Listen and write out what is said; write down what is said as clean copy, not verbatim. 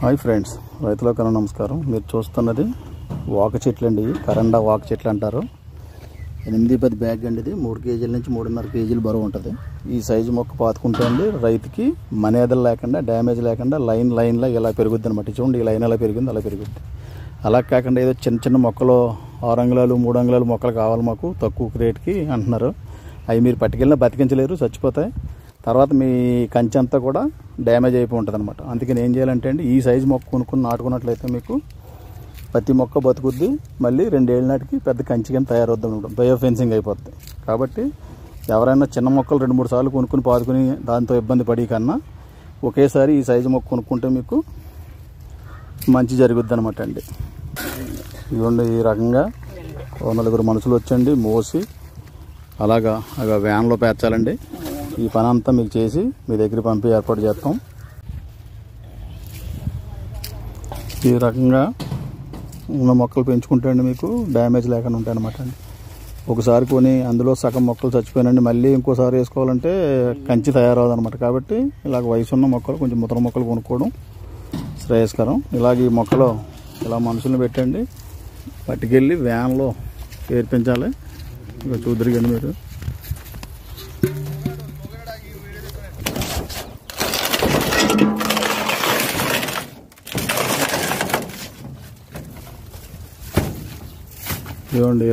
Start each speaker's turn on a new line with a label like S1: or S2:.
S1: Hi friends, రైతులకు నమస్కారం. మీరు చూస్తున్నది వాక చెట్లు అండి. కరండా వాక చెట్లు అంటారు. 8-10 బ్యాగ్ అండి. ఇది 3 కేజీల నుంచి 3.5 కేజీలు బరువు ఉంటుంది. ఈ సైజు మొక్క పాతుకుంటే అండి రైతుకి మనేదలు లేకుండా, డ్యామేజ్ లేకుండా లైన్లో ఇలా పెరుగుద్ది అనమాట. చూడండి, ఈ లైన్ ఎలా పెరిగింది అలా పెరుగుద్ది. అలా కాకుండా ఏదో చిన్న చిన్న మొక్కలు 6 అంగుళాలు 3 అంగుళాలు మొక్కలు కావాలి మాకు తక్కువ రేటుకి అంటున్నారు. అవి మీరు పట్టుకెళ్ళినా బతికించలేరు, చచ్చిపోతాయి. తర్వాత మీ కంచె అంతా కూడా డ్యామేజ్ అయిపోయి ఉంటుంది అనమాట. అందుకని ఏం చేయాలంటే అండి, ఈ సైజు మొక్క కొనుక్కుని నాటుకున్నట్లయితే మీకు ప్రతి మొక్క బతుకుద్ది. మళ్ళీ 2 ఏళ్ళ నాటికి పెద్ద కంచి కింద తయారవుద్ది అనమాట. బయో ఫెన్సింగ్ అయిపోద్ది. కాబట్టి ఎవరైనా చిన్న మొక్కలు 2-3 సార్లు కొనుక్కుని పాదుకుని దాంతో ఇబ్బంది పడి కన్నా ఒకేసారి ఈ సైజు మొక్క కొనుక్కుంటే మీకు మంచి జరుగుద్ది అనమాట అండి. ఇదిగోండి, ఈ రకంగా 4 మనుషులు వచ్చండి మోసి అలాగా వ్యాన్లో పేర్చాలండి. ఈ పని అంతా మీకు చేసి మీ దగ్గర పంపి ఏర్పాటు చేస్తాం. ఈ రకంగా ఉన్న మొక్కలు పెంచుకుంటే అండి మీకు డ్యామేజ్ లేకుండా ఉంటాయి అన్నమాట అండి. ఒకసారి కొని అందులో సగం మొక్కలు చచ్చిపోయినండి, మళ్ళీ ఇంకోసారి వేసుకోవాలంటే కంచి తయారవుతుంది అనమాట. కాబట్టి ఇలాగ వయసు ఉన్న మొక్కలు, కొంచెం ముతర మొక్కలు కొనుక్కోవడం శ్రేయస్కరం. ఇలాగ ఈ మొక్కలు ఇలా మనుషులను పెట్టండి, పట్టుకెళ్ళి వ్యాన్లో చేర్పించాలి. ఇక చూద్దరికండి మీరు. ఇవ్వండి